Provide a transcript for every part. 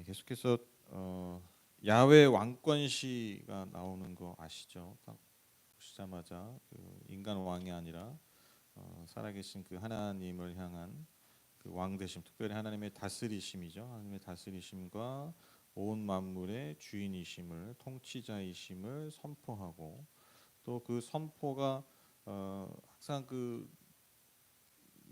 계속해서 야훼 왕권시가 나오는 거 아시죠? 딱 보시자마자 그 인간 왕이 아니라 살아계신 그 하나님을 향한 그 왕되심, 특별히 하나님의 다스리심이죠. 하나님의 다스리심과 온 만물의 주인이심을, 통치자이심을 선포하고, 또 그 선포가 항상 그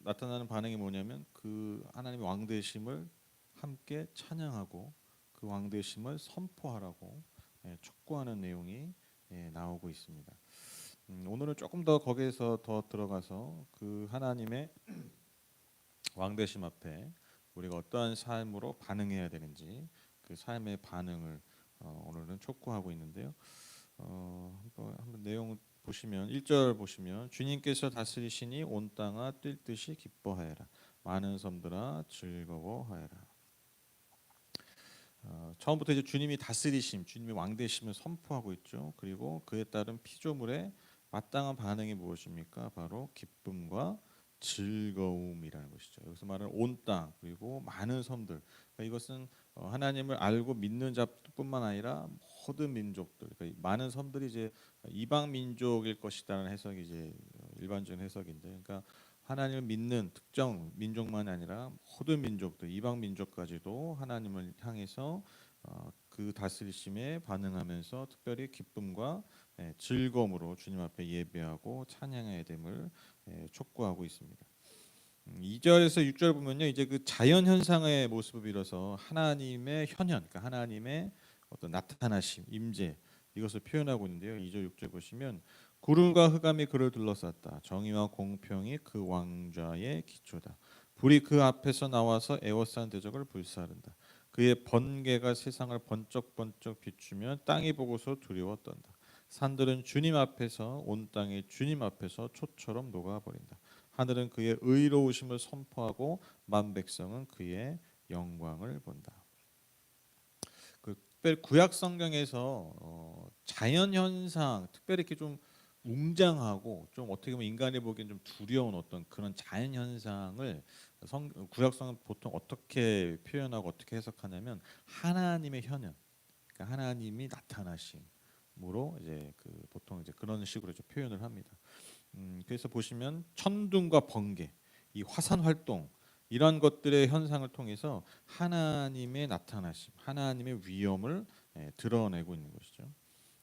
나타나는 반응이 뭐냐면 그 하나님의 왕되심을 함께 찬양하고 그 왕되심을 선포하라고 촉구하는 내용이 나오고 있습니다. 오늘은 조금 더 거기에서 더 들어가서 그 하나님의 왕되심 앞에 우리가 어떠한 삶으로 반응해야 되는지, 그 삶의 반응을 오늘은 촉구하고 있는데요. 한번 내용 보시면 1절 보시면, 주님께서 다스리시니 온 땅아 뛸 듯이 기뻐하여라, 많은 섬들아 즐거워하여라. 처음부터 이제 주님이 다스리심, 주님이 왕되심을 선포하고 있죠. 그리고 그에 따른 피조물의 마땅한 반응이 무엇입니까? 바로 기쁨과 즐거움이라는 것이죠. 여기서 말하는 온 땅 그리고 많은 섬들, 그러니까 이것은 하나님을 알고 믿는 자뿐만 아니라 모든 민족들, 그러니까 많은 섬들이 이제 이방 민족일 것이라는 해석이 이제 일반적인 해석인데, 그러니까 하나님을 믿는 특정 민족만이 아니라 모든 민족들, 이방 민족까지도 하나님을 향해서 그 다스리심에 반응하면서 특별히 기쁨과 즐거움으로 주님 앞에 예배하고 찬양해야 됨을 촉구하고 있습니다. 2절에서 6절 보면요, 이제 그 자연 현상의 모습을 빌어서 하나님의 현현, 그러니까 하나님의 어떤 나타나심, 임재, 이것을 표현하고 있는데요. 2절 6절 보시면, 구름과 흑암이 그를 둘러쌌다. 정의와 공평이 그 왕좌의 기초다. 불이 그 앞에서 나와서 에워싼 대적을 불사른다. 그의 번개가 세상을 번쩍번쩍 비추며 땅이 보고서 두려워 떤다. 산들은 주님 앞에서, 온 땅이 주님 앞에서 초처럼 녹아버린다. 하늘은 그의 의로우심을 선포하고 만 백성은 그의 영광을 본다. 그 특별히 구약 성경에서 자연 현상, 특별히 이렇게 좀 웅장하고 좀 어떻게 보면 인간이 보기엔 좀 두려운 어떤 그런 자연 현상을 구약성은 보통 어떻게 표현하고 어떻게 해석하냐면 하나님의 현현, 그러니까 하나님이 나타나심으로 이제 그 보통 이제 그런 식으로 좀 표현을 합니다. 그래서 보시면 천둥과 번개, 이 화산 활동, 이런 것들의 현상을 통해서 하나님의 나타나심, 하나님의 위엄을 드러내고 있는 것이죠.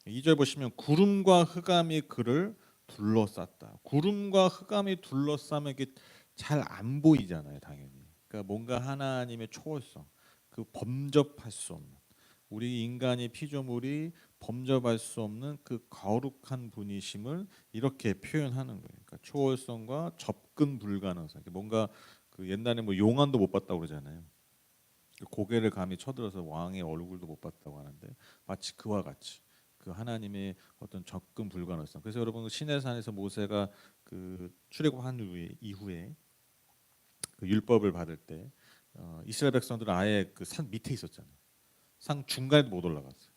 2절 보시면, 구름과 흑암이 그를 둘러쌌다. 구름과 흑암이 둘러싸면 이게 잘 안 보이잖아요, 당연히. 그러니까 뭔가 하나님의 초월성, 그 범접할 수 없는, 우리 인간의 피조물이 범접할 수 없는 그 거룩한 분이심을 이렇게 표현하는 거예요. 그러니까 초월성과 접근 불가능성. 뭔가 그 옛날에 뭐 용안도 못 봤다고 그러잖아요. 고개를 감히 쳐들어서 왕의 얼굴도 못 봤다고 하는데, 마치 그와 같이 그 하나님의 어떤 접근 불가능성. 그래서 여러분, 시내산에서 모세가 그 출애굽한 이후에 그 율법을 받을 때 이스라엘 백성들은 아예 그 산 밑에 있었잖아요. 산 중간에도 못 올라갔어요.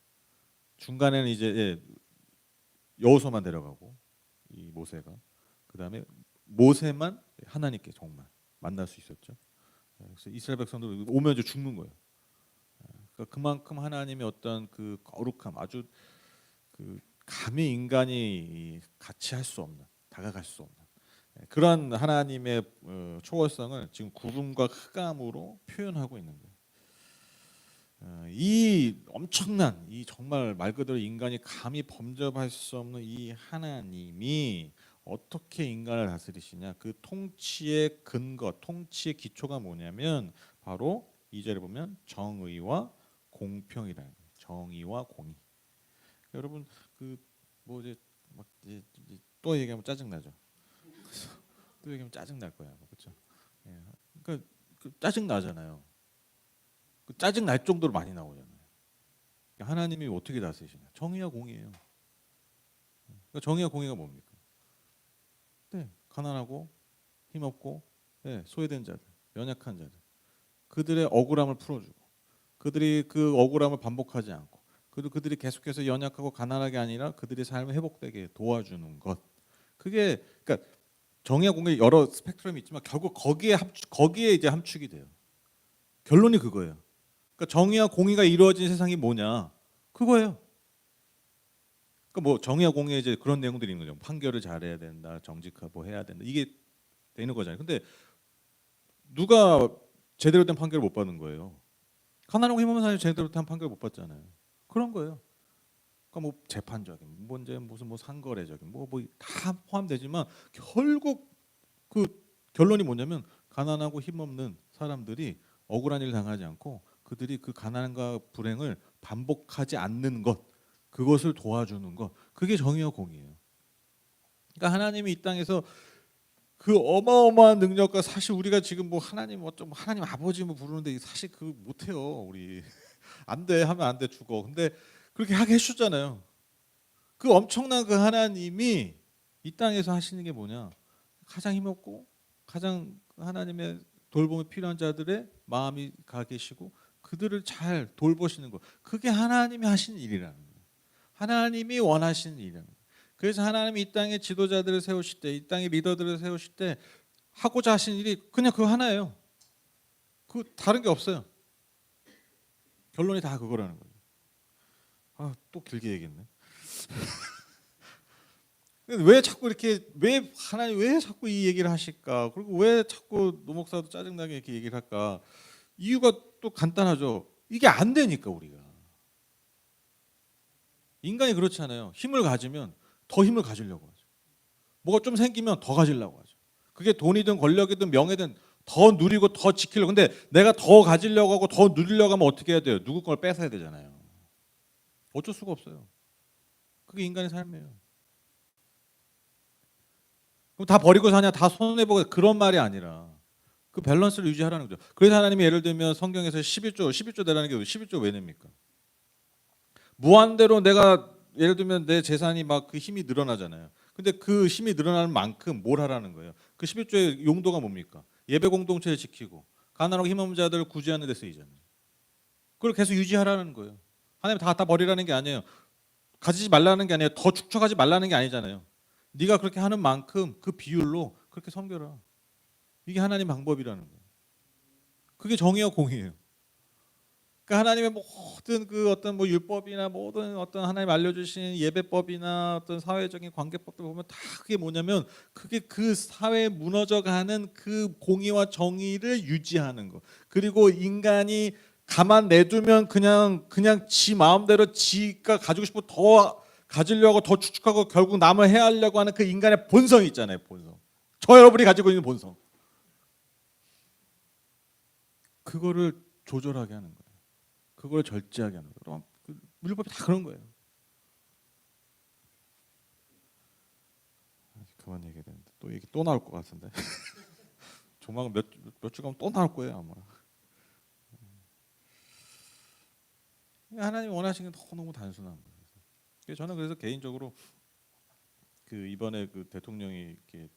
중간에는 이제 여호수아만 데려가고, 이 모세가, 그다음에 모세만 하나님께 정말 만날 수 있었죠. 그래서 이스라엘 백성들 오면 이제 죽는 거예요. 그러니까 그만큼 하나님의 어떤 그 거룩함, 아주 그 감히 인간이 같이 할 수 없는, 다가갈 수 없는 그런 하나님의 초월성을 지금 구름과 흑암으로 표현하고 있는 거예요. 이 엄청난, 이 정말 말 그대로 인간이 감히 범접할 수 없는 이 하나님이 어떻게 인간을 다스리시냐? 그 통치의 근거, 통치의 기초가 뭐냐면 바로 2절에 보면 정의와 공평이라는 거예요. 정의와 공의. 여러분, 그 뭐 이제 막 이제 또 얘기하면 짜증 나죠. 또 얘기하면 짜증 날 거야, 그렇죠? 예. 그러니까 그 짜증 나잖아요. 그 짜증 날 정도로 많이 나오잖아요. 하나님이 어떻게 다스리시냐? 정의와 공의예요. 그러니까 정의와 공의가 뭡니까? 네, 가난하고 힘없고 소외된 자들, 연약한 자들, 그들의 억울함을 풀어주고, 그들이 그 억울함을 반복하지 않고, 그리고 그들이 계속해서 연약하고 가난하게 아니라 그들의 삶을 회복되게 도와주는 것. 그게 그러니까 정의와 공의 여러 스펙트럼이 있지만 결국 거기에 이제 함축이 돼요. 결론이 그거예요. 그러니까 정의와 공의가 이루어진 세상이 뭐냐? 그거예요. 그러니까 뭐 정의와 공의에 이제 그런 내용들이 있는 거죠. 판결을 잘해야 된다, 정직하고 해야 된다. 이게 되는 거잖아요. 근데 누가 제대로 된 판결을 못 받는 거예요? 가난하고 힘없는 사람이 제대로 된 판결을 못 받잖아요. 그런 거예요. 그러니까 뭐 재판적인 문제, 무슨 뭐 상거래적인 뭐 다 포함되지만 결국 그 결론이 뭐냐면 가난하고 힘없는 사람들이 억울한 일 당하지 않고 그들이 그 가난과 불행을 반복하지 않는 것, 그것을 도와주는 것, 그게 정의와 공의예요. 그러니까 하나님이 이 땅에서 그 어마어마한 능력과 사실 우리가 지금 뭐 하나님 어쩜 하나님 아버지 뭐 부르는데 사실 그 못해요. 우리 안 돼 하면 안 돼 죽어. 근데 그렇게 하게 해주잖아요. 그 엄청난 그 하나님이 이 땅에서 하시는 게 뭐냐? 가장 힘없고 가장 하나님의 돌봄이 필요한 자들의 마음이 가 계시고 그들을 잘 돌보시는 것. 그게 하나님이 하신 일이라는 거예요. 하나님이 원하시는 일이라는 거예요. 그래서 하나님이 이 땅에 지도자들을 세우실 때, 이 땅에 리더들을 세우실 때 하고자 하신 일이 그냥 그 하나예요. 그 다른 게 없어요. 결론이 다 그거라는 거죠. 또 길게 얘기했네. 왜 자꾸 이렇게 왜 하나님 왜 자꾸 이 얘기를 하실까? 그리고 왜 자꾸 노 목사도 짜증나게 이렇게 얘기를 할까? 이유가 또 간단하죠. 이게 안 되니까 우리가 인간이 그렇잖아요. 힘을 가지면 더 힘을 가지려고 하죠. 뭐가 좀 생기면 더 가지려고 하죠. 그게 돈이든 권력이든 명예든 더 누리고 더 지키려고. 근데 내가 더 가지려고 하고 더 누리려고 하면 어떻게 해야 돼요? 누구 걸 뺏어야 되잖아요. 어쩔 수가 없어요. 그게 인간의 삶이에요. 그럼 다 버리고 사냐? 다 손해보고 그런 말이 아니라 그 밸런스를 유지하라는 거죠. 그래서 하나님이 예를 들면 성경에서 11조 내라는 게 11조 왜 냅니까? 무한대로 내가 예를 들면 내 재산이 막 그 힘이 늘어나잖아요. 근데 그 힘이 늘어나는 만큼 뭘 하라는 거예요? 그 11조의 용도가 뭡니까? 예배 공동체를 지키고 가난하고 힘없는 자들을 구제하는 데 쓰이잖아요. 그걸 계속 유지하라는 거예요. 하나님 다 버리라는 게 아니에요. 가지지 말라는 게 아니에요. 더 축적하지 말라는 게 아니잖아요. 네가 그렇게 하는 만큼 그 비율로 그렇게 섬겨라. 이게 하나님 방법이라는 거예요. 그게 정의와 공의예요. 그러니까 하나님의 모든 그 어떤 뭐 율법이나 모든 어떤 하나님 알려주신 예배법이나 어떤 사회적인 관계법들 보면 다 그게 뭐냐면 그게 그 사회에 무너져가는 그 공의와 정의를 유지하는 거. 그리고 인간이 가만 내두면 그냥 지 마음대로 지가 가지고 싶고 더 가지려고 더 축축하고 결국 남을 해하려고 하는 그 인간의 본성이 있잖아요. 본성. 저 여러분이 가지고 있는 본성. 그거를 조절하게 하는 거예요. 그걸 절제하게 하는 거예요. 그 율법이 다 그런 거예요. 그만 얘기해야 되는데 또 얘기 또 나올 것 같은데 조만간 몇 주간 또 나올 거예요 아마. 하나님 원하시는 게 너무 단순한 거예요. 저는 그래서 개인적으로 그 이번에 그 대통령이 이렇게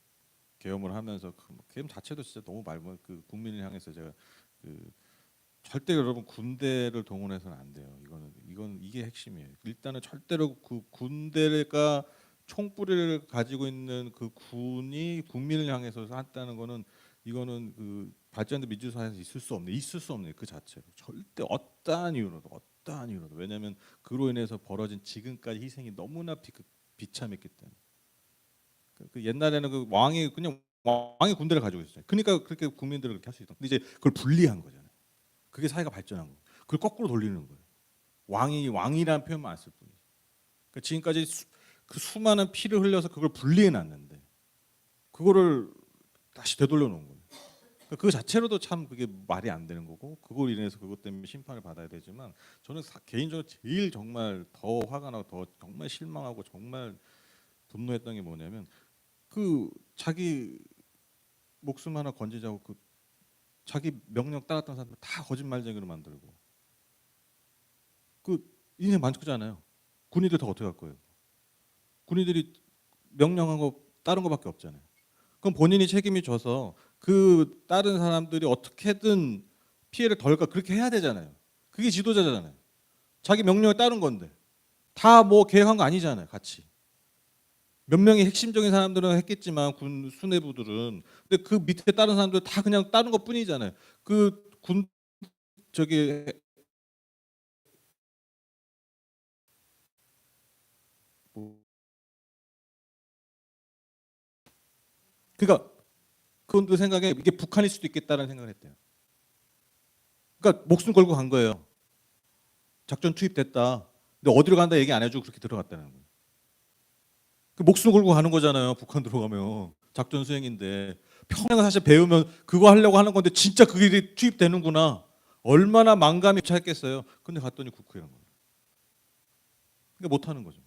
계엄을 하면서 그 계엄 자체도 진짜 너무 그 국민을 향해서 제가 그 절대 여러분 군대를 동원해서는 안 돼요. 이게 핵심이에요. 일단은 절대로 그 군대가 총뿌리를 가지고 있는 그 군이 국민을 향해서 한다는 거는 이거는 그 발전된 민주 사회에서 있을 수 없는 그 자체로 절대 어떠한 이유로도 왜냐하면 그로 인해서 벌어진 지금까지 희생이 너무나 비참했기 때문에 그 옛날에는 그 왕이 군대를 가지고 있었어요. 그러니까 그렇게 국민들을 그렇게 할 수 있던. 근데 이제 그걸 분리한 거잖아요. 그게 사회가 발전한 거예요. 그걸 거꾸로 돌리는 거예요. 왕이라는 표현만 안 쓸 뿐이지. 그러니까 지금까지 그 수많은 피를 흘려서 그걸 분리해 놨는데 그거를 다시 되돌려 놓은 거예요. 그러니까 그 자체로도 참 그게 말이 안 되는 거고 그걸 인해서 그것 때문에 심판을 받아야 되지만 저는 개인적으로 제일 정말 더 화가 나고 더 정말 실망하고 정말 분노했던 게 뭐냐면 그 자기 목숨 하나 건지자고 그 자기 명령 따랐던 사람들 다 거짓말쟁이로 만들고 그 인생 만족하잖아요. 군인들 다 어떻게 할 거예요? 군인들이 명령한 거 따른 거밖에 없잖아요. 그럼 본인이 책임이 져서 그 다른 사람들이 어떻게든 피해를 덜까 그렇게 해야 되잖아요. 그게 지도자잖아요. 자기 명령에 따른 건데 다 뭐 계획한 거 아니잖아요. 같이. 몇 명의 핵심적인 사람들은 했겠지만 군 수뇌부들은 근데 그 밑에 다른 사람들 다 그냥 따른 것 뿐이잖아요. 그 군 저기 그러니까 그분들 생각에 이게 북한일 수도 있겠다라는 생각을 했대요. 그러니까 목숨 걸고 간 거예요. 작전 투입됐다. 근데 어디로 간다 얘기 안 해주고 그렇게 들어갔다는 거예요. 그 목숨 걸고 가는 거잖아요. 북한 들어가면 작전 수행인데 평양을 사실 배우면 그거 하려고 하는 건데 진짜 그게 투입되는구나. 얼마나 만감이 차있겠어요. 근데 갔더니 국회란 거예요. 그러니까 못 하는 거죠.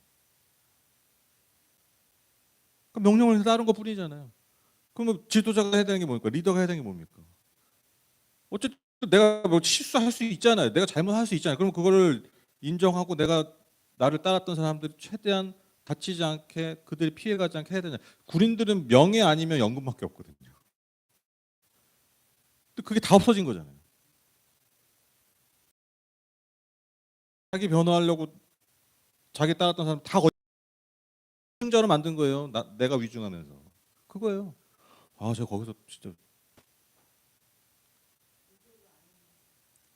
그럼 명령을 따른 것 뿐이잖아요. 그러면 지도자가 해야 되는 게 뭡니까? 리더가 해야 되는 게 뭡니까? 어쨌든 내가 뭐 실수할 수 있잖아요. 내가 잘못할 수 있잖아요. 그럼 그거를 인정하고 내가 나를 따랐던 사람들이 최대한 다치지 않게 그들이 피해가지 않게 해야 되냐. 군인들은 명예 아니면 연금밖에 없거든요. 근데 그게 다 없어진 거잖아요. 자기 변호하려고 자기 따랐던 사람 다 위증자로 만든 거예요. 내가 위증하면서. 그거예요. 아, 제가 거기서 진짜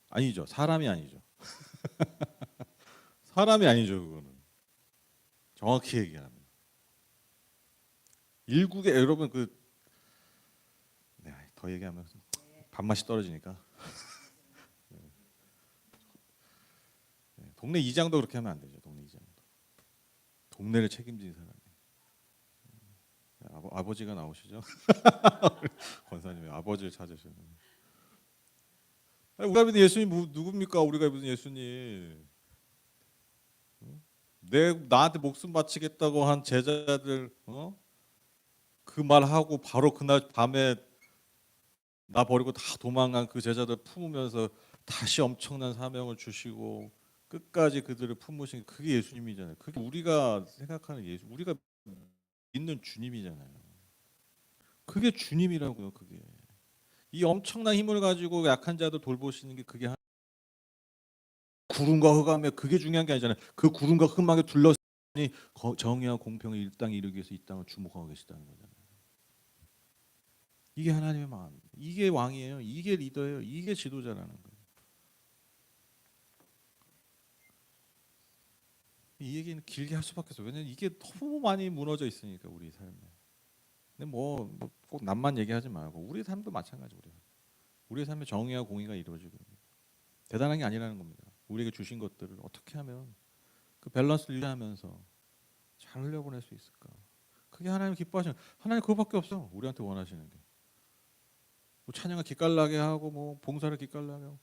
아니죠. 사람이 아니죠. 사람이 아니죠. 그거는. 정확히 얘기하면. 일국의 여러분 네, 더 얘기하면 밥맛이 떨어지니까. 네, 동네 이장도 그렇게 하면 안 되죠. 동네 이장도. 동네를 책임진 사람이. 아버지가 나오시죠? 권사님의 아버지를 찾으시는. 우리가 믿는 예수님 누굽니까? 우리가 믿는 예수님. 나한테 목숨 바치겠다고 한 제자들 그 말하고 바로 그날 밤에 나 버리고 다 도망간 그 제자들 품으면서 다시 엄청난 사명을 주시고 끝까지 그들을 품으신 그게 예수님이잖아요. 그게 우리가 생각하는 예수, 우리가 믿는 주님이잖아요. 그게 주님이라고요. 그게 이 엄청난 힘을 가지고 약한 자도 돌보시는 게 그게 구름과 흑암에 그게 중요한 게 아니잖아요. 그 구름과 흑암에 둘러싸니 정의와 공평을 이 땅에 이루기 위해서 이 땅을 주목하고 계시다는 거잖아요. 이게 하나님의 마음, 이게 왕이에요. 이게 리더예요. 이게 지도자라는 거예요. 이 얘기는 길게 할 수밖에 없어요. 왜냐면 이게 너무 많이 무너져 있으니까 우리 삶에. 근데 꼭 남만 얘기하지 말고 우리 삶도 마찬가지. 우리 삶에 정의와 공의가 이루어지고 있는. 대단한 게 아니라는 겁니다. 우리에게 주신 것들을 어떻게 하면 그 밸런스를 유지하면서 잘 흘려보낼 수 있을까? 그게 하나님 기뻐하시는. 하나님 그거밖에 없어. 우리한테 원하시는 게. 뭐 찬양을 기깔나게 하고 뭐 봉사를 기깔나게 하고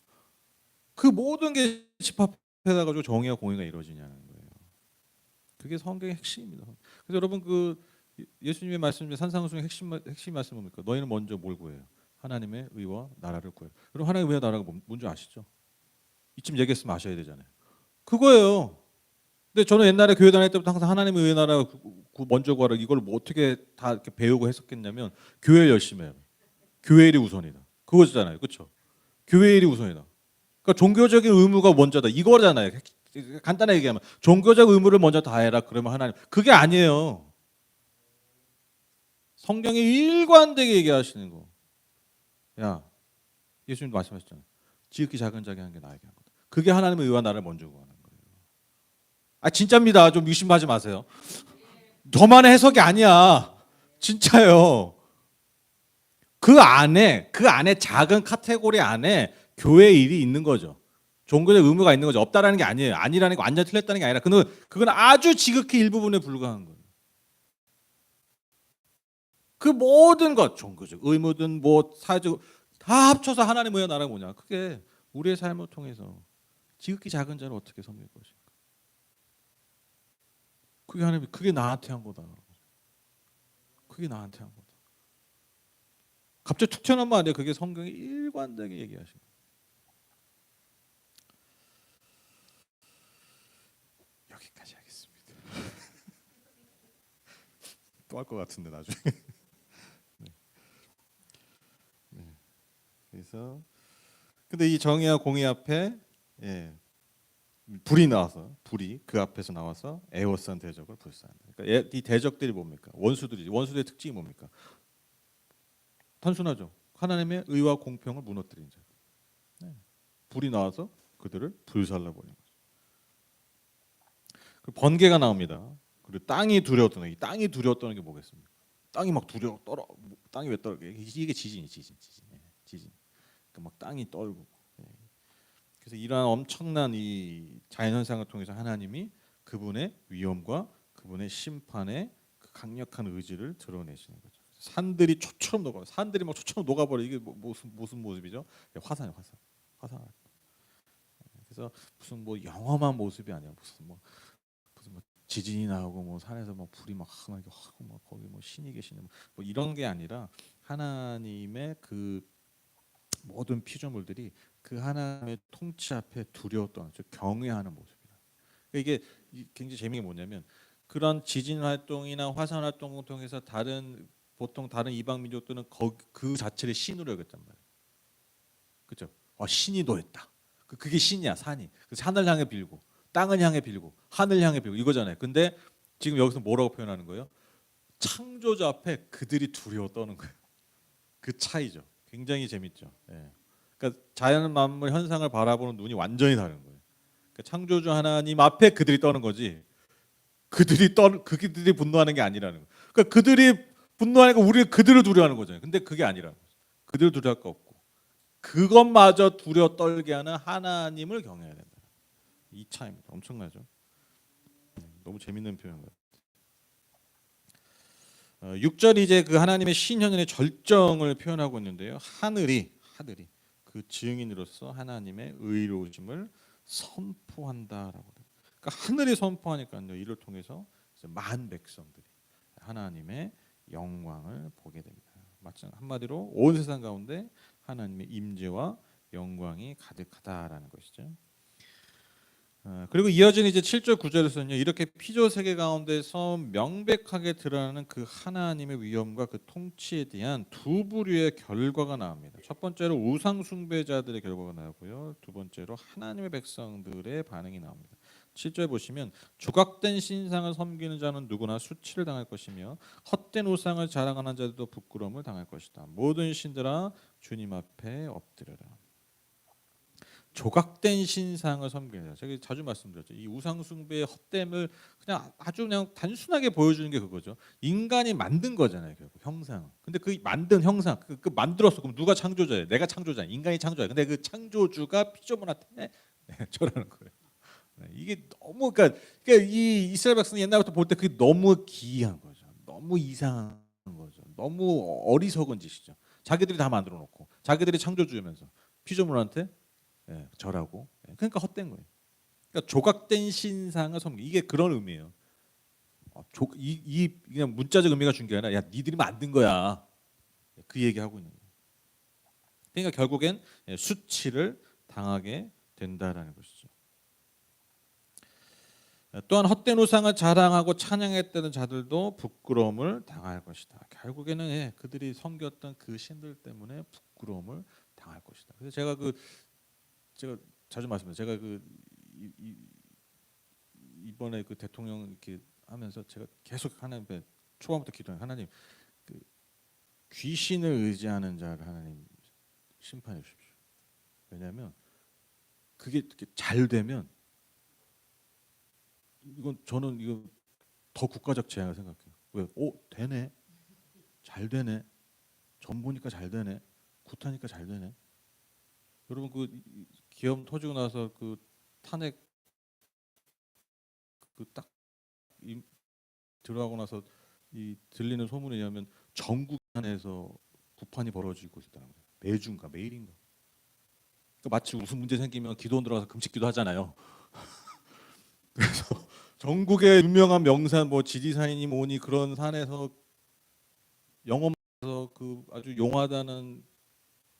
그 모든 게 집합해다 가지고 정의와 공의가 이루어지냐는 거예요. 그게 성경의 핵심입니다. 그래서 여러분 예수님의 말씀 중에 산상수훈의 핵심 말씀 뭡니까? 너희는 먼저 뭘 구해요? 하나님의 의와 나라를 구해요. 여러분 하나님의 의와 나라가 뭔지 아시죠? 이쯤 얘기했으면 아셔야 되잖아요. 그거예요. 근데 저는 옛날에 교회 다닐 때부터 항상 하나님의 의와 나라 먼저 구하라 이걸 뭐 어떻게 다 이렇게 배우고 했었겠냐면 교회 열심히 해요. 교회 일이 우선이다. 그거잖아요. 그렇죠? 교회 일이 우선이다. 그러니까 종교적인 의무가 먼저다. 이거잖아요. 간단하게 얘기하면 종교적 의무를 먼저 다해라. 그러면 하나님 그게 아니에요. 성경에 일관되게 얘기하시는 거. 야, 예수님도 말씀하셨잖아요. 지극히 작은 자에게 한 게 나에게 한 거다. 그게 하나님의 의와 나를 먼저 구하는 거예요. 아 진짜입니다. 좀 의심하지 마세요. 저만의 해석이 아니야. 진짜요. 그 안에 작은 카테고리 안에 교회 일이 있는 거죠. 종교적 의무가 있는 거죠. 없다라는 게 아니에요. 아니라는 게 완전 틀렸다는 게 아니라 그건 아주 지극히 일부분에 불과한 거예요. 그 모든 것 종교적 의무든 뭐 사회적 다 합쳐서 하나님의 의와 나라가 뭐냐. 그게 우리의 삶을 통해서 지극히 작은 자를 어떻게 섬길 것인가. 그게 하나님 그게 나한테 한 거다. 그게 나한테 한 거다. 갑자기 툭 튀어나오면 안 돼요. 그게 성경이 일관되게 얘기하신 거예요. 여기까지 하겠습니다. 또 할 것 같은데 나중에. 네. 네. 그래서 근데 이 정의와 공의 앞에 불이 그 앞에서 나와서 에워싼 대적을 불사한다. 그러니까 이 대적들이 뭡니까? 원수들이지. 원수들의 특징이 뭡니까? 단순하죠. 하나님의 의와 공평을 무너뜨린 자. 네. 불이 나와서 그들을 불살라 버린 거죠. 번개가 나옵니다. 그리고 땅이 두려웠던 이 땅이 두려웠던 게 뭐겠습니까? 땅이 막 두려 떨어. 땅이 왜 떨어? 이게 지진. 예, 지진. 막 땅이 떨고. 예. 그래서 이러한 엄청난 이 자연 현상을 통해서 하나님이 그분의 위엄과 그분의 심판의 그 강력한 의지를 드러내시는 거죠. 산들이 초처럼 녹아. 산들이 막 초처럼 녹아버려. 이게 무슨 모습이죠? 예, 화산이에요, 화산. 그래서 무슨 뭐 영험한 모습이 아니야. 무슨 뭐 지진이 나오고 뭐 산에서 뭐 불이 막 하고 뭐 거기 뭐 신이 계시는 뭐 이런 게 아니라 하나님의 그 모든 피조물들이 그 하나님의 통치 앞에 두려워 떠는 경외하는 모습이다. 이게 굉장히 재미있는 게 뭐냐면 그런 지진 활동이나 화산 활동을 통해서 보통 다른 이방 민족들은 그 자체를 신으로 여겼단 말이에요. 그렇죠? 신이 도했다. 그게 신이야, 산이. 그래서 하늘 향해 빌고 땅을 향해 빌고 하늘 향해 빌고 이거잖아요. 근데 지금 여기서 뭐라고 표현하는 거예요? 창조주 앞에 그들이 두려워 떠는 거예요. 그 차이죠. 굉장히 재밌죠. 예. 그러니까 자연 만물 현상을 바라보는 눈이 완전히 다른 거예요. 그러니까 창조주 하나님 앞에 그들이 떠는 거지. 그들이 분노하는 게 아니라는 거예요. 그러니까 그들이 분노하니까 우리 그들을 두려워하는 거잖아요. 근데 그게 아니라는 거죠. 그들을 두려워할 거 없고 그것마저 두려워 떨게 하는 하나님을 경외해야 된다. 이 차이입니다. 엄청나죠. 너무 재밌는 표현 같아요. 6절이 이제 그 하나님의 신현현의 절정을 표현하고 있는데요. 하늘이 그 증인으로서 하나님의 의로우심을 선포한다라고. 그러니까 하늘이 선포하니까요. 이를 통해서 많은 백성들이 하나님의 영광을 보게 됩니다. 한마디로 온 세상 가운데 하나님의 임재와 영광이 가득하다라는 것이죠. 그리고 이어지는 이제 7절 9절에서는요. 이렇게 피조 세계 가운데서 명백하게 드러나는 그 하나님의 위엄과 그 통치에 대한 두 부류의 결과가 나옵니다. 첫 번째로 우상 숭배자들의 결과가 나오고요. 두 번째로 하나님의 백성들의 반응이 나옵니다. 7절 보시면 조각된 신상을 섬기는 자는 누구나 수치를 당할 것이며 헛된 우상을 자랑하는 자들도 부끄러움을 당할 것이다. 모든 신들아 주님 앞에 엎드려라. 조각된 신상을 섬기는 자. 제가 자주 말씀드렸죠. 이 우상 숭배의 헛됨을 그냥 단순하게 보여주는 게 그거죠. 인간이 만든 거잖아요, 결국 형상. 근데 그 만든 형상, 그 만들었어. 그럼 누가 창조자예요? 내가 창조자. 인간이 창조자. 근데 그 창조주가 피조물한테 저라는 거예요. 이게 너무 그러니까 이 이스라엘 백성이 옛날부터 볼 때 그게 너무 기이한 거죠. 너무 이상한 거죠. 너무 어리석은 짓이죠. 자기들이 다 만들어 놓고 자기들이 창조주면서 피조물한테 절하고 그러니까 헛된 거예요. 그러니까 조각된 신상을 섬기 이게 그런 의미예요. 그냥 문자적 의미가 준 게 아니라 야 니들이 만든 거야. 그 얘기하고 있는 거예요. 그러니까 결국엔 수치를 당하게 된다라는 것이죠. 또한 헛된 우상을 자랑하고 찬양했다는 자들도 부끄러움을 당할 것이다. 결국에는 그들이 섬겼던 그 신들 때문에 부끄러움을 당할 것이다. 그래서 제가 자주 말씀드려요. 제가 이번에 그 대통령 이렇게 하면서 제가 계속 하나님께 초반부터 기도해요. 하나님 그 귀신을 의지하는 자를 하나님 심판해 주십시오. 왜냐하면 그게 잘 되면 저는 이거 더 국가적 재앙을 생각해요. 왜? 되네. 잘 되네. 전 보니까 잘 되네. 굿하니까 잘 되네. 여러분 그 기업 터지고 나서 그 탄핵 그 딱 들어가고 나서 이 들리는 소문에 의하면 전국 안에서 구판이 벌어지고 있다는 거예요. 매주인가 매일인가. 그러니까 마치 무슨 문제 생기면 기도원 들어가서 금식기도 하잖아요. 그래서 전국의 유명한 명산 뭐 지리산이니 뭐니 그런 산에서 영업에서 그 아주 용하다는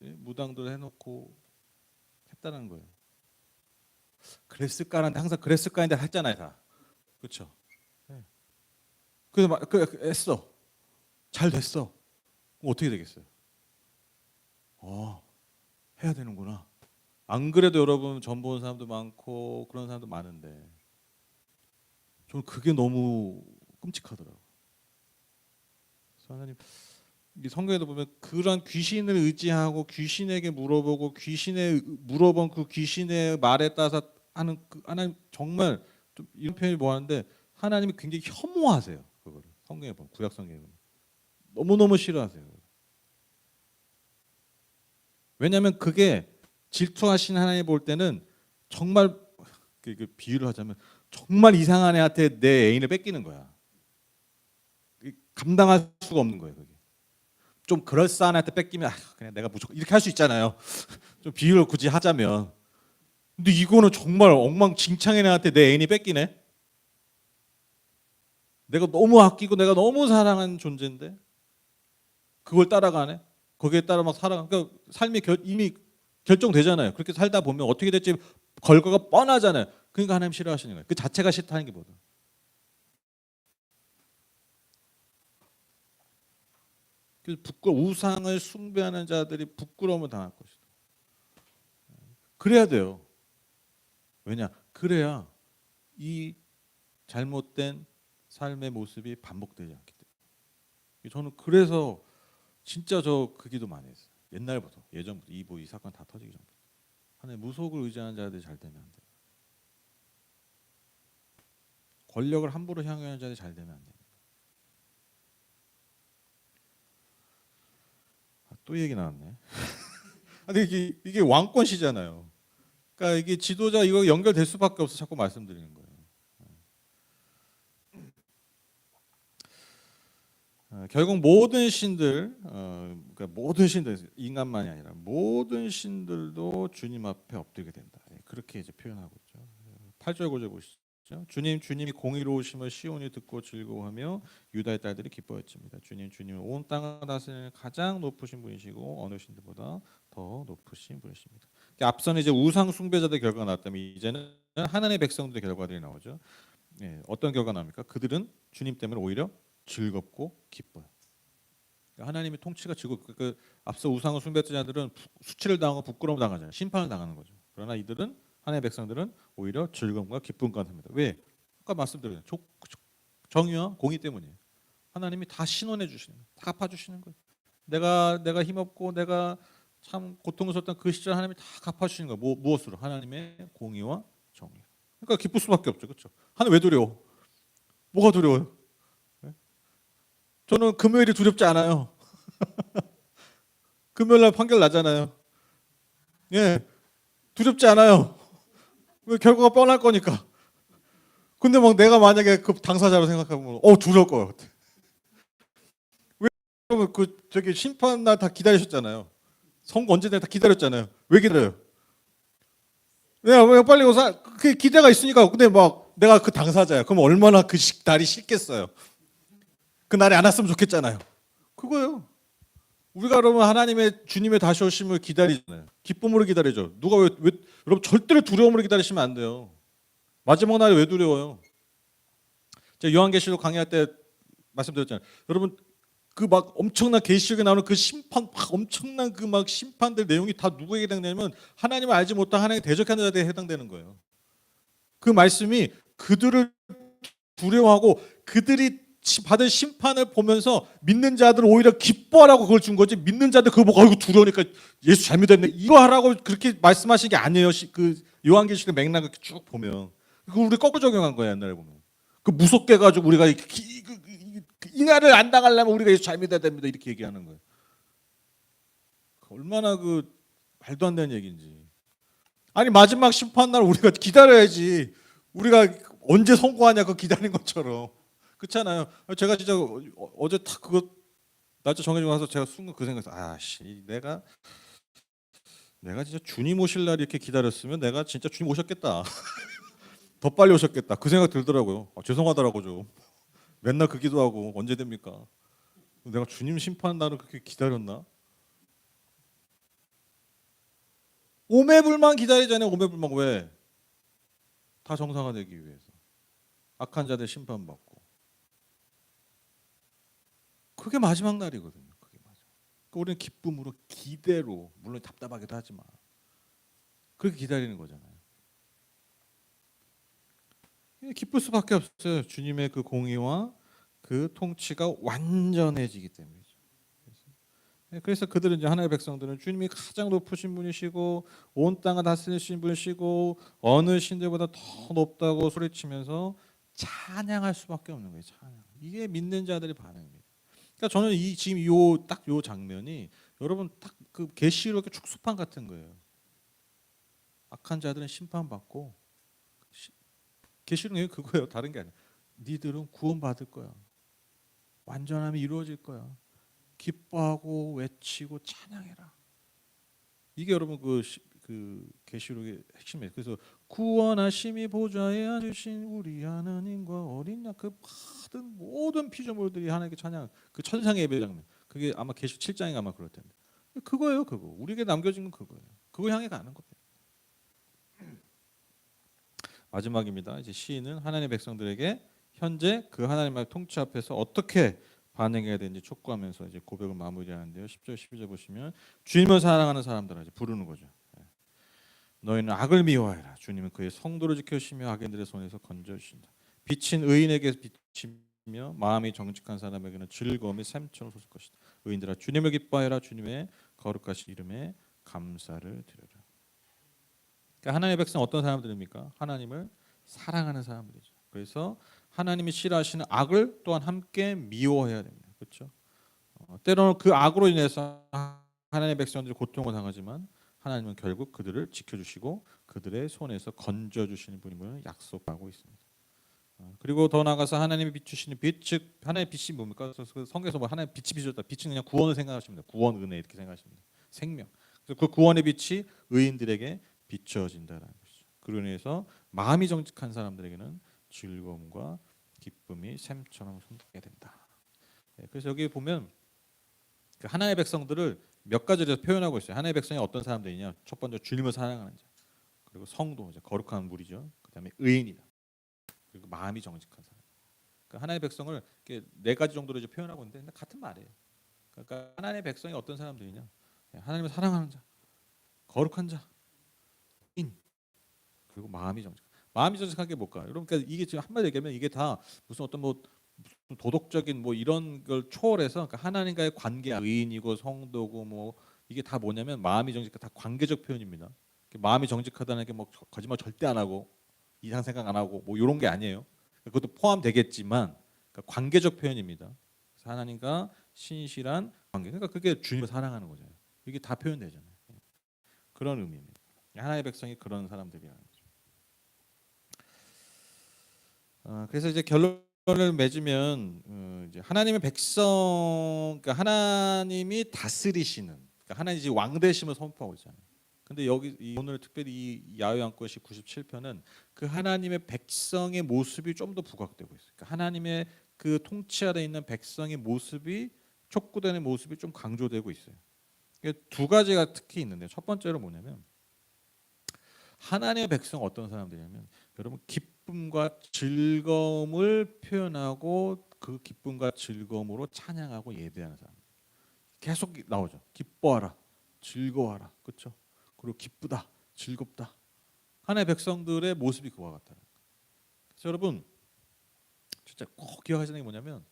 무당들 해놓고 했다는 거예요. 그랬을까라는데 항상 그랬을까인데 했잖아요 다. 그렇죠. 그래서 했어. 잘 됐어. 그럼 어떻게 되겠어요? 해야 되는구나. 안 그래도 여러분 전 보는 사람도 많고 그런 사람도 많은데 저는 그게 너무 끔찍하더라고요. 그래서 하나님 이 성경에도 보면 그런 귀신을 의지하고 귀신에게 물어보고 물어본 그 귀신의 말에 따라서 하는 하나님 정말 좀 이런 표현이 뭐하는데 하나님이 굉장히 혐오하세요. 그거를 성경에 보면 구약 성경에 보면 너무너무 싫어하세요. 왜냐하면 그게 질투하신 하나님 볼 때는 정말 그 비유를 하자면 정말 이상한 애한테 내 애인을 뺏기는 거야. 감당할 수가 없는 거예요. 그게. 좀 그럴싸한 애한테 뺏기면 그냥 내가 무조건 이렇게 할 수 있잖아요. 좀 비유를 굳이 하자면. 근데 이거는 정말 엉망진창의 애한테 내 애인이 뺏기네. 내가 너무 아끼고 내가 너무 사랑하는 존재인데 그걸 따라가네. 거기에 따라 막 살아가. 그러니까 삶이 이미 결정되잖아요. 그렇게 살다 보면 어떻게 될지 결과가 뻔하잖아요. 그러니까 하나님 싫어하시는 거예요. 그 자체가 싫다는 게 뭐다. 그래서 우상을 숭배하는 자들이 부끄러움을 당할 것이다. 그래야 돼요. 왜냐? 그래야 이 잘못된 삶의 모습이 반복되지 않기 때문에. 저는 그래서 진짜 그 기도 많이 했어요. 옛날부터, 예전부터 이 사건 다 터지기 전부터. 하나님 무속을 의지하는 자들이 잘 되면 안 돼요. 권력을 함부로 향유하는 자들이 잘 되면 안 돼요. 또 얘기 나왔네. 근데 이게 왕권시잖아요. 그러니까 이게 지도자 이거 연결될 수밖에 없어 자꾸 말씀드리는 거예요. 결국 모든 신들, 그러니까 모든 신들 인간만이 아니라 모든 신들도 주님 앞에 엎드리게 된다. 그렇게 이제 표현하고 있죠. 8절 9절 보시죠. 주님이 공의로우심을 시온이 듣고 즐거워하며 유다의 딸들이 기뻐했습니다. 주님은 온 땅을 다스리는 가장 높으신 분이시고 어느 신들보다 더 높으신 분이십니다. 앞서는 이제 우상 숭배자들 결과가 나왔다면 이제는 하나님의 백성들의 결과들이 나오죠. 어떤 결과가 나옵니까? 그들은 주님 때문에 오히려 즐겁고 기뻐요. 하나님의 통치가 그 앞서 우상을 숭배했던 자들은 수치를 당하고 부끄러움 당하잖아요. 심판을 당하는 거죠. 그러나 이들은 하나님의 백성들은 오히려 즐거움과 기쁨 가운데입니다. 왜? 아까 말씀드린 정의와 공의 때문이에요. 하나님이 다 신원해 주시는 거예요. 다 갚아주시는 거예요. 내가 힘없고 내가 참 고통스럽던 그 시절 하나님이 다 갚아주시는 거예요. 무엇으로? 하나님의 공의와 정의. 그러니까 기쁠 수밖에 없죠. 그렇죠? 하나님 왜 두려워? 뭐가 두려워요? 저는 금요일이 두렵지 않아요. 금요일날 판결 나잖아요. 예, 두렵지 않아요. 왜 결과가 뻔할 거니까. 근데 막 내가 만약에 그 당사자로 생각하면 두려울 것 같아. 왜? 그러면 저기 심판날 다 기다리셨잖아요. 선거 언제 다 기다렸잖아요. 왜 기다려요? 왜 빨리 오사? 그 기대가 있으니까. 근데 막 내가 그 당사자야. 그럼 얼마나 그 날이 싫겠어요. 그 날이 안 왔으면 좋겠잖아요. 그거예요. 우리가 그러면 주님의 다시 오심을 기다리잖아요. 기쁨으로 기다리죠. 누가 여러분 절대로 두려움으로 기다리시면 안 돼요. 마지막 날에 왜 두려워요? 제가 요한계시록 강의할 때 말씀드렸잖아요. 여러분 그 막 엄청난 계시록에 나오는 그 심판 막 엄청난 그 막 심판들 내용이 다 누구에게 해당되냐면 하나님을 알지 못한 하나님의 대적하는 자들에게 해당되는 거예요. 그 말씀이 그들을 두려워하고 그들이 받은 심판을 보면서 믿는 자들은 오히려 기뻐하라고 그걸 준 거지. 믿는 자들 그거 보고 아이고 두려우니까 예수 잘 믿었네 이거 하라고 그렇게 말씀하신 게 아니에요. 그 요한계시록 맥락을 쭉 보면 그거 우리 거꾸로 적용한 거예요. 옛날에 보면 그 무섭게 가지고 우리가 이 날을 안 당하려면 우리가 예수 잘 믿어야 됩니다 이렇게 얘기하는 거예요. 얼마나 그 말도 안 되는 얘기인지. 아니 마지막 심판 날 우리가 기다려야지. 우리가 언제 선고하냐 그 기다린 것처럼. 그렇잖아요. 제가 진짜 어제 딱 그거 날짜 정해지고 나서 제가 순간 그 생각했어. 아씨 내가 진짜 주님 오실 날 이렇게 기다렸으면 내가 진짜 주님 오셨겠다. 더 빨리 오셨겠다. 그 생각 들더라고요. 죄송하더라고 좀. 맨날 그 기도하고 언제 됩니까? 내가 주님 심판 날을 그렇게 기다렸나? 오매불만 기다리잖아요. 오매불만 왜? 다 정상화되기 위해서. 악한 자들 심판받고. 그게 마지막 날이거든요. 그게 마지막. 그러니까 우리는 기쁨으로 기대로 물론 답답하기도 하지만 그렇게 기다리는 거잖아요. 기쁠 수밖에 없어요. 주님의 그 공의와 그 통치가 완전해지기 때문이죠. 그래서 그들은 이제 하나님의 백성들은 주님이 가장 높으신 분이시고 온 땅을 다스리신 분이시고 어느 신들보다 더 높다고 소리치면서 찬양할 수밖에 없는 거예요. 찬양. 이게 믿는 자들의 반응입니다. 그러니까 저는 이 지금 요 딱 요 장면이 여러분 딱 그 계시록의 축소판 같은 거예요. 악한 자들은 심판받고 계시록이 그거예요. 다른 게 아니야. 니들은 구원받을 거야. 완전함이 이루어질 거야. 기뻐하고 외치고 찬양해라. 이게 여러분 그 계시록의 핵심이에요. 그래서 구원하심이 보좌에 앉으신 우리 하나님과 어린 양 그 받은 모든 피조물들이 하나님께 찬양 그 천상의 예배 장면. 그게 아마 계시록 7장에 아마 그럴 텐데. 그거예요, 그거. 우리에게 남겨진 건 그거예요. 그거 향해 가는 겁니다. 마지막입니다. 이제 시인은 하나님의 백성들에게 현재 그 하나님의 통치 앞에서 어떻게 반응해야 되는지 촉구하면서 이제 고백을 마무리하는데요. 10절 12절 보시면 주님을 사랑하는 사람들을 이제 부르는 거죠. 너희는 악을 미워하라. 주님은 그의 성도를 지켜주시며 악인들의 손에서 건져주신다. 빛인 의인에게 비치며 마음이 정직한 사람에게는 즐거움이 샘처럼 솟을 것이다. 의인들아 주님을 기뻐하라. 주님의 거룩하신 이름에 감사를 드려라. 그러니까 하나님의 백성 어떤 사람들입니까? 하나님을 사랑하는 사람들이죠. 그래서 하나님이 싫어하시는 악을 또한 함께 미워해야 됩니다. 그렇죠? 때로는 그 악으로 인해서 하나님의 백성들이 고통을 당하지만 하나님은 결국 그들을 지켜주시고 그들의 손에서 건져주시는 분임을 약속하고 있습니다. 그리고 더 나아가서 하나님이 비추시는 빛, 즉 하나님의 빛이 뭡니까? 그래서 성경에서 뭐 하나님의 빛이 비춰졌다. 빛은 그냥 구원을 생각하시면 됩니다. 구원, 은혜 이렇게 생각하시면 됩니다. 생명. 그래서 그 구원의 빛이 의인들에게 비춰진다라는 것이죠. 그로 인해서 마음이 정직한 사람들에게는 즐거움과 기쁨이 샘처럼 솟게 된다. 그래서 여기 보면 하나님의 백성들을 몇 가지로 표현하고 있어요. 하나님의 백성이 어떤 사람들이냐? 첫 번째 주님을 사랑하는 자, 그리고 성도, 이제 거룩한 무리죠. 그다음에 의인이다. 그리고 마음이 정직한 사람. 그러니까 하나님의 백성을 이렇게 네 가지 정도로 이제 표현하고 있는데 같은 말이에요. 그러니까 하나님의 백성이 어떤 사람들이냐? 하나님을 사랑하는 자, 거룩한 자, 인, 그리고 마음이 정직한. 마음이 정직한 게 뭘까? 여러분, 그러니까 이게 지금 한마디 얘기하면 이게 다 무슨 어떤 뭐 도덕적인 뭐 이런 걸 초월해서 그러니까 하나님과의 관계, 의인이고 성도고 뭐 이게 다 뭐냐면 마음이 정직한 다 관계적 표현입니다. 마음이 정직하다는 게 뭐 거짓말 절대 안 하고 이상 생각 안 하고 뭐 이런 게 아니에요. 그것도 포함되겠지만 그러니까 관계적 표현입니다. 그래서 하나님과 신실한 관계. 그러니까 그게 주님을 사랑하는 거잖아요. 이게 다 표현되잖아요. 그런 의미입니다. 하나님의 백성이 그런 사람들이라는 거죠. 그래서 이제 결론을 맺으면 이제 하나님의 백성, 그러니까 하나님이 다스리시는, 그러니까 하나님 이제 왕 되심을 선포하고 있잖아요. 근데 여기 오늘 특별히 이 야훼 왕권시 97편은 그 하나님의 백성의 모습이 좀 더 부각되고 있어요. 그러니까 하나님의 그 통치 아래 있는 백성의 모습이 촉구되는 모습이 좀 강조되고 있어요. 두 가지가 특히 있는데 첫 번째로 뭐냐면 하나님의 백성 어떤 사람들이냐면 여러분 기쁨과 즐거움을 표현하고 그 기쁨과 즐거움으로 찬양하고 예배하는 사람. 계속 나오죠. 기뻐하라, 즐거워하라, 그렇죠? 그리고 기쁘다, 즐겁다. 하나님의 백성들의 모습이 그와 같다. 그래서 여러분 진짜 꼭 기억하시는 게 뭐냐면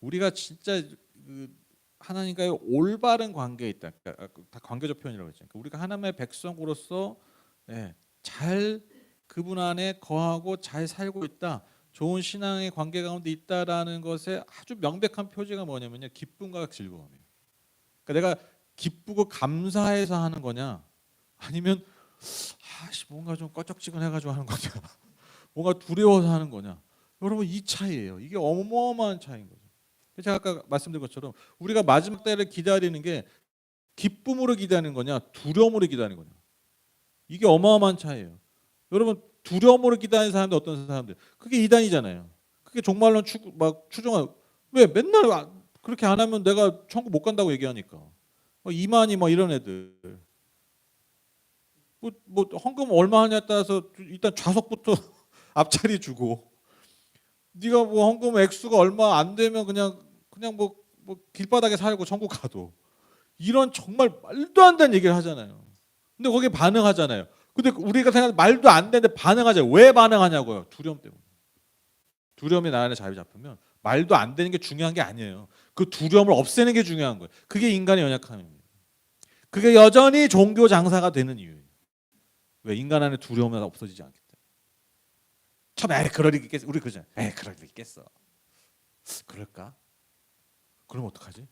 우리가 진짜 그 하나님과의 올바른 관계에 있다. 그러니까 다 관계적 표현이라고 했죠. 그러니까 우리가 하나님의 백성으로서 잘 그분 안에 거하고 잘 살고 있다. 좋은 신앙의 관계 가운데 있다라는 것에 아주 명백한 표지가 뭐냐면요. 기쁨과 즐거움이에요. 그러니까 내가 기쁘고 감사해서 하는 거냐 아니면 뭔가 좀 꺼쩍지근해가지고 하는 거냐 뭔가 두려워서 하는 거냐. 여러분 이 차이예요. 이게 어마어마한 차이인 거죠. 제가 아까 말씀드린 것처럼 우리가 마지막 때를 기다리는 게 기쁨으로 기다리는 거냐 두려움으로 기다리는 거냐. 이게 어마어마한 차이예요. 여러분 두려움으로 기다리는 사람들 어떤 사람들? 그게 이단이잖아요. 그게 종말론 추정하고 왜 맨날 그렇게 안 하면 내가 천국 못 간다고 얘기하니까 이만희 이런 애들 뭐 헌금 얼마 하냐에 따라서 일단 좌석부터 앞자리 주고 네가 뭐 헌금 액수가 얼마 안 되면 그냥 뭐 길바닥에 살고 천국 가도 이런 정말 말도 안 되는 얘기를 하잖아요. 근데 거기에 반응하잖아요. 근데 우리가 생각하는 말도 안 되는데 반응하잖아요. 왜 반응하냐고요? 두려움 때문에. 두려움이 나 안에 자리 잡으면 말도 안 되는 게 중요한 게 아니에요. 그 두려움을 없애는 게 중요한 거예요. 그게 인간의 연약함입니다. 그게 여전히 종교 장사가 되는 이유예요. 왜 인간 안에 두려움이 없어지지 않기 때문에. 처음에 그럴 리겠어. 우리 그러잖아요. 그럴 리겠어. 그럴까? 그럼 어떡하지?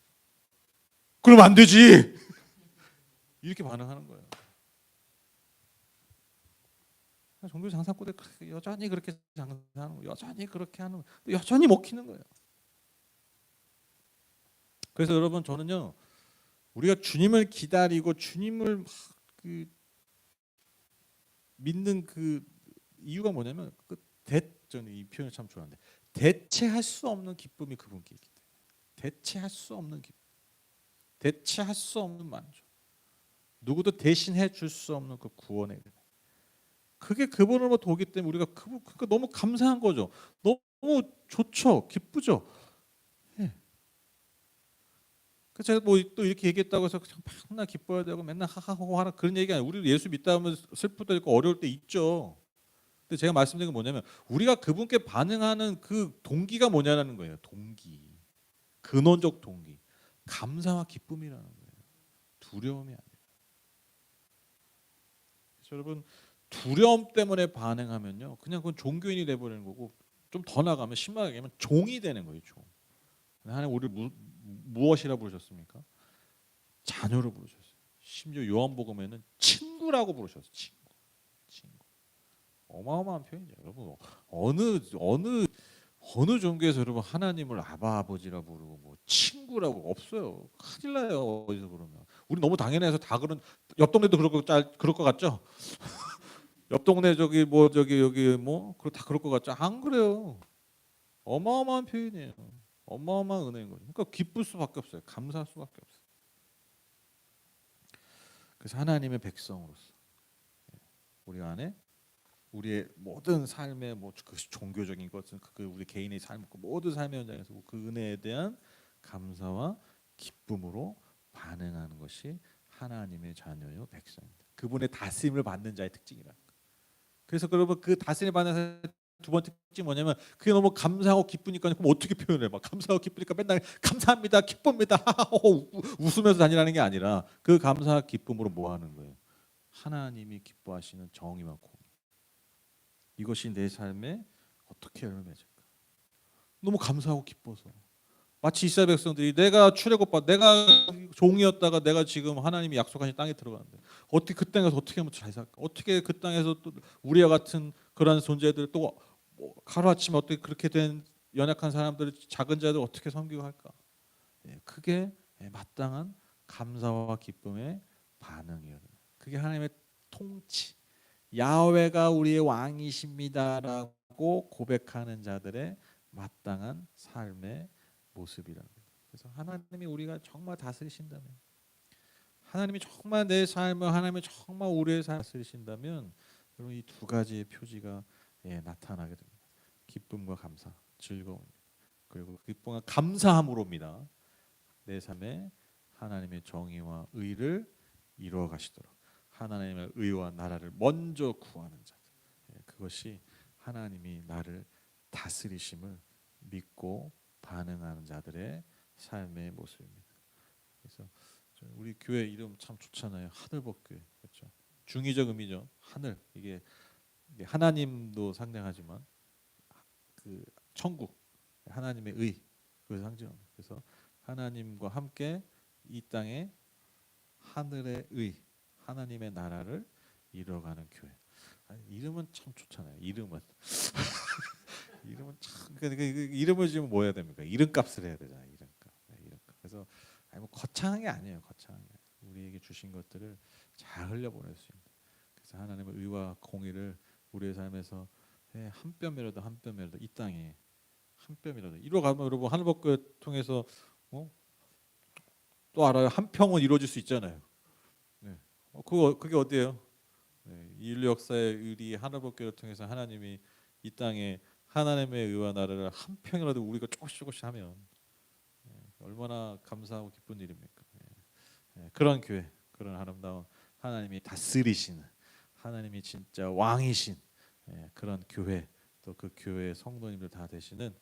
그럼 안 되지. 이렇게 반응하는 거예요. 종교 장사꾼들 여전히 그렇게 장사하는 거, 여전히 그렇게 하는 거, 여전히 먹히는 거예요. 그래서 여러분 저는요, 우리가 주님을 기다리고 주님을 막 그 믿는 그 이유가 뭐냐면 저는 이 표현 참 좋아하는데 대체할 수 없는 기쁨이 그분께 있기 때문에. 대체할 수 없는 기쁨, 대체할 수 없는 만족, 누구도 대신해 줄 수 없는 그 구원의 은혜. 그게 그분으로부터 오기 때문에 우리가 그러니까 너무 감사한 거죠. 너무 좋죠, 기쁘죠. 예. 그 제가 뭐 또 이렇게 얘기했다고 해서 그냥 맨날 기뻐야 되고 맨날 하하호호 하라 그런 얘기 아니에요. 우리 예수 믿다 보면 슬플 때 있고 어려울 때 있죠. 근데 제가 말씀드린 건 뭐냐면 우리가 그분께 반응하는 그 동기가 뭐냐라는 거예요. 동기, 근원적 동기, 감사와 기쁨이라는 거예요. 두려움이 아니에요. 그래서 여러분 두려움 때문에 반응하면요, 그냥 그건 종교인이 돼버리는 거고 좀 더 나가면 심하게 얘기하면 종이 되는 거예요. 종. 하나님 우리를 무엇이라 부르셨습니까? 자녀로 부르셨어요. 심지어 요한복음에는 친구라고 부르셨어요. 친구. 어마어마한 표현이죠. 여러분 어느 종교에서 여러분 하나님을 아바 아버지라 부르고 뭐 친구라고 없어요. 큰일 나요. 어디서 그러면. 우리 너무 당연해서 다 그런 옆 동네도 그럴 것 같죠? 옆 동네 저기 뭐 저기 여기 뭐 다 그럴 것 같죠? 안 그래요. 어마어마한 표현이에요. 어마어마한 은혜인 거죠. 그러니까 기쁠 수밖에 없어요. 감사할 수밖에 없어요. 그래서 하나님의 백성으로서 우리 안에 우리의 모든 삶의 뭐그 종교적인 것은 그 우리 개인의 삶, 그 모든 삶의 현장에서 그 은혜에 대한 감사와 기쁨으로 반응하는 것이 하나님의 자녀요 백성입니다. 그분의 다스림을 받는 자의 특징이라. 그래서 여러분 그 다스림을 받는 자의 두 번째 특징이 뭐냐면 그게 너무 감사하고 기쁘니까 그럼 어떻게 표현해? 막 감사하고 기쁘니까 맨날 감사합니다, 기쁩니다, 웃으면서 다니라는 게 아니라 그 감사와 기쁨으로 뭐 하는 거예요? 하나님이 기뻐하시는 정의와 공의. 이것이 내 삶에 어떻게 열매 맺을까? 너무 감사하고 기뻐서 마치 이스라엘 백성들이 내가 출애굽받 내가 종이었다가 내가 지금 하나님이 약속하신 땅에 들어가는데 어떻게 그 땅에서 어떻게 하면 잘 살까? 어떻게 그 땅에서 또 우리와 같은 그런 존재들 또 하루아침에 어떻게 그렇게 된 연약한 사람들 작은 자들 어떻게 섬기고 할까? 그게 마땅한 감사와 기쁨의 반응이에요. 그게 하나님의 통치, 야훼가 우리의 왕이십니다라고 고백하는 자들의 마땅한 삶의 모습이라는 거예요. 그래서 하나님이 우리가 정말 다스리신다면, 하나님이 정말 내 삶을, 하나님이 정말 우리의 삶을 다스리신다면, 여러분 이 두 가지의 표지가 나타나게 됩니다. 기쁨과 감사, 즐거움, 그리고 기쁨과 감사함으로입니다. 내 삶에 하나님의 정의와 의를 이루어 가시도록 하나님의 의와 나라를 먼저 구하는 자들, 그것이 하나님이 나를 다스리심을 믿고 반응하는 자들의 삶의 모습입니다. 그래서 우리 교회 이름 참 좋잖아요. 하늘법교회. 그렇죠? 중의적 의미죠. 하늘, 이게 하나님도 상징하지만 그 천국, 하나님의 의, 그걸 상징합니다. 그래서 하나님과 함께 이 땅에 하늘의 의, 하나님의 나라를 이뤄가는 교회. 이름은 참 좋잖아요. 이름은 이름은 참 이름을 지금 뭐 해야 됩니까? 이름값을 해야 되잖아요. 이름값. 이름값. 그래서 뭐 거창한 게 아니에요. 거창한 게. 우리에게 주신 것들을 잘 흘려보낼 수 있는. 그래서 하나님의 의와 공의를 우리의 삶에서 한 뼘이라도 한 뼘이라도 이 땅에 한 뼘이라도 이뤄가면 여러분 하늘법교회 통해서 또 알아요. 한 평은 이루어질 수 있잖아요. 네. 그게 어디예요? 인류 역사의 의리 하늘법교를 통해서 하나님이 이 땅에 하나님의 의와 나라를 한 평이라도 우리가 조금씩 하면 얼마나 감사하고 기쁜 일입니까? 그런 교회, 그런 아름다운 하나님이 다스리시는 하나님이 진짜 왕이신 그런 교회, 또 그 교회의 성도님들 다 되시는